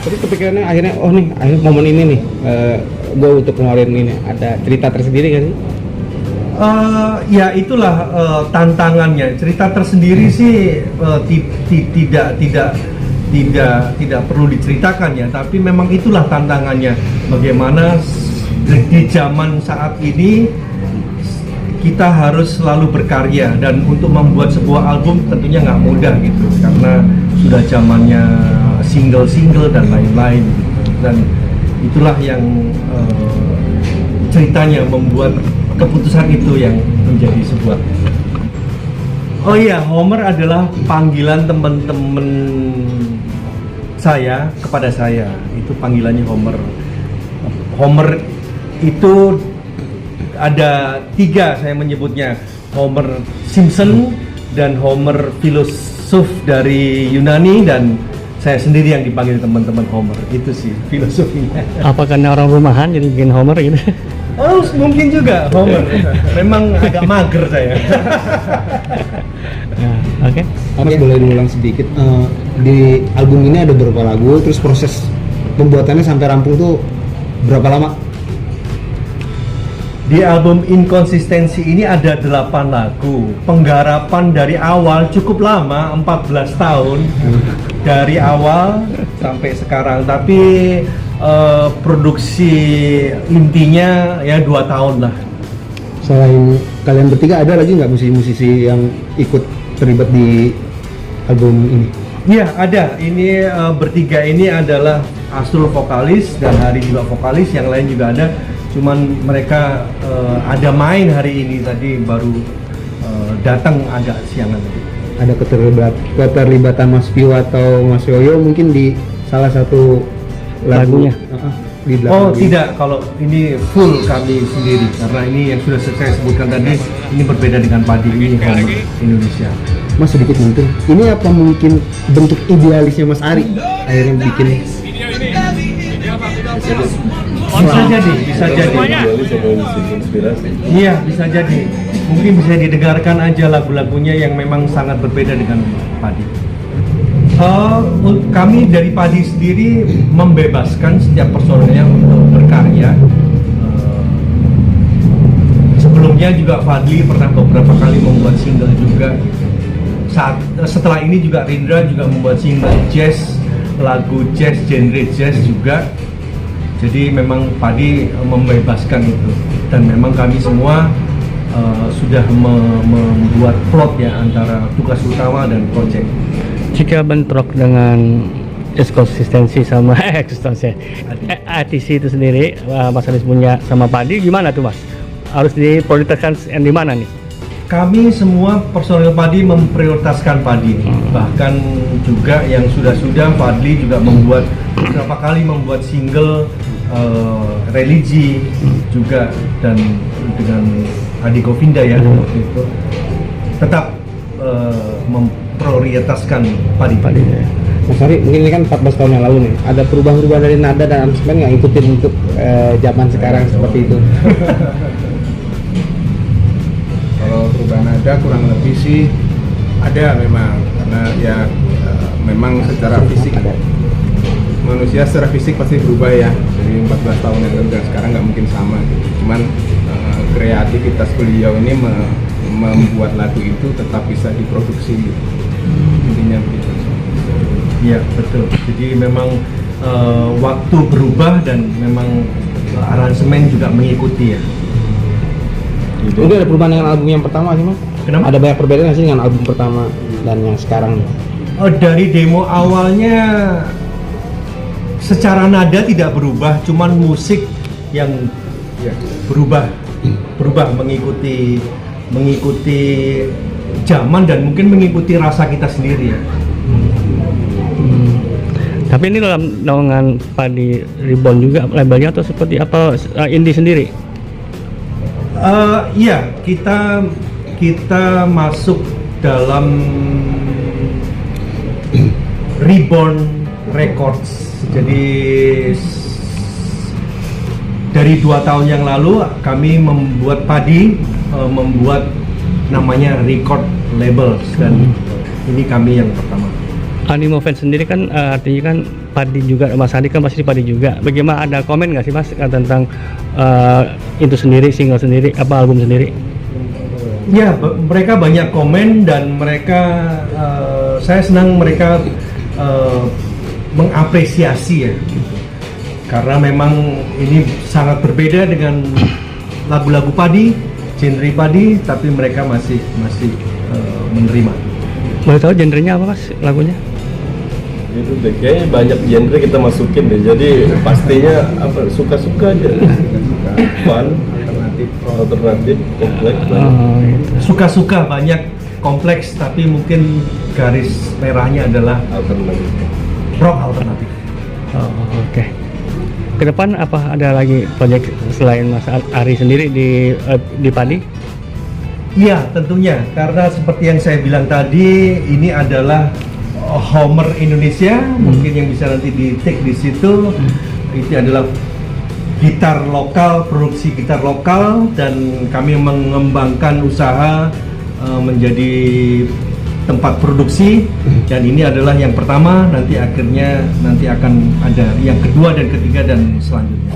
Jadi kepikirannya akhirnya, oh nih, akhirnya momen ini nih, gue untuk ngeluarin ini, ada cerita tersendiri kan sih? Ya itulah tantangannya. Cerita tersendiri sih tidak perlu diceritakan ya, tapi memang itulah tantangannya. Bagaimana di zaman saat ini kita harus selalu berkarya, dan untuk membuat sebuah album tentunya nggak mudah gitu, karena sudah zamannya single dan lain-lain gitu. Dan itulah yang ceritanya membuat keputusan itu yang menjadi sebuah. Oh iya, Homer adalah panggilan teman-teman saya kepada saya. Itu panggilannya Homer. Homer itu ada 3 saya menyebutnya. Homer Simpson dan Homer filosof dari Yunani, dan saya sendiri yang dipanggil teman-teman Homer. Itu sih filosofinya. Apa karena orang rumahan jadi bikin Homer gitu? Oh, mungkin juga Homer. Memang agak mager saya. Oke. Mas boleh diulang sedikit, di album ini ada berapa lagu, terus proses pembuatannya sampai rampung tuh berapa lama? Di album Inkonsistensi ini ada 8 lagu. Penggarapan dari awal cukup lama, 14 tahun. Dari awal sampai sekarang. Tapi produksi intinya ya 2 tahun lah. Selain kalian bertiga, ada lagi nggak musisi-musisi yang ikut terlibat di album ini? Iya, ada. Ini bertiga ini adalah Asrul vokalis dan Hari juga vokalis, yang lain juga ada. Cuman mereka ada main hari ini, tadi baru datang agak siangan tadi. Ada keterlibatan Mas Vio atau Mas Yoyo mungkin di salah satu lagunya? Di Oh tidak, kalau ini full kami sendiri, karena ini yang sudah saya sebutkan tadi, ini berbeda dengan Padi, ini Homer Indonesia. Mas sedikit mungkin, ini apa mungkin bentuk idealisnya Mas Ari akhirnya bikin? Bisa jadi. Iya, bisa jadi. Mungkin bisa didengarkan aja lagu-lagunya yang memang sangat berbeda dengan Padi. Kami dari Padi sendiri membebaskan setiap personelnya untuk berkarya. Sebelumnya juga Fadli pernah beberapa kali membuat single juga. Setelah ini juga Rindra juga membuat single jazz, lagu jazz, genre jazz juga. Jadi memang Padi membebaskan itu, dan memang kami semua sudah membuat plot ya antara tugas utama dan proyek. Jika bentrok dengan konsistensi sama ATC itu sendiri, Mas Anis punya sama Padi, gimana tuh Mas? Harus diprioritaskan yang di mana nih? Kami semua personel Padi memprioritaskan Padi. Bahkan juga yang sudah Fadli juga membuat beberapa kali membuat single religi juga, dan dengan Adi Govinda ya waktu itu tetap memprioritaskan Padi. Ya. Mas Ari, mungkin ini kan 14 tahun yang lalu nih, ada perubahan-perubahan dari nada dan aransemen nggak ikutin untuk zaman sekarang seperti itu? Kalau perubahan nada kurang lebih sih ada memang, karena ya memang secara fisik manusia secara fisik pasti berubah ya, dari 14 tahun yang lalu dan sekarang nggak mungkin sama gitu. Cuman kreativitas beliau ini membuat lagu itu tetap bisa diproduksi gitu. Intinya begitu. Iya betul. Jadi memang waktu berubah dan memang aransemen juga mengikuti ya. Itu ada perubahan dengan album yang pertama sih Mas? Kenapa? Ada banyak perbedaan nggak sih dengan album pertama dan yang sekarang? Dari demo awalnya secara nada tidak berubah, cuman musik yang ya, berubah mengikuti zaman dan mungkin mengikuti rasa kita sendiri ya. Tapi ini dalam naungan Padi Reborn juga labelnya atau seperti apa, indie sendiri? Iya, kita masuk dalam Reborn Records. Jadi dari 2 tahun yang lalu kami membuat padi, membuat namanya record labels, dan ini kami yang pertama. Animo Fans sendiri kan artinya kan padi juga, Mas Adi kan pasti padi juga. Bagaimana, ada komen nggak sih Mas tentang itu sendiri, single sendiri, apa album sendiri? Ya, mereka banyak komen dan mereka, saya senang mereka mengapresiasi ya, karena memang ini sangat berbeda dengan lagu-lagu padi, genre padi, tapi mereka masih menerima. Boleh tahu genrenya apa Mas lagunya? Itu deh, kayaknya banyak genre kita masukin deh, jadi pastinya apa, suka-suka aja, fun, alternatif, kompleks, Gitu. Suka-suka banyak, kompleks, tapi mungkin garis merahnya adalah alternatif. rock alternatif. Oke. Ke depan apa ada lagi proyek selain Mas Ari sendiri di padi? Iya, tentunya, karena seperti yang saya bilang tadi, ini adalah Homer Indonesia, mungkin yang bisa nanti di-take di situ. Itu adalah gitar lokal, produksi gitar lokal, dan kami mengembangkan usaha menjadi tempat produksi, dan ini adalah yang pertama, nanti akhirnya nanti akan ada yang kedua dan ketiga dan selanjutnya.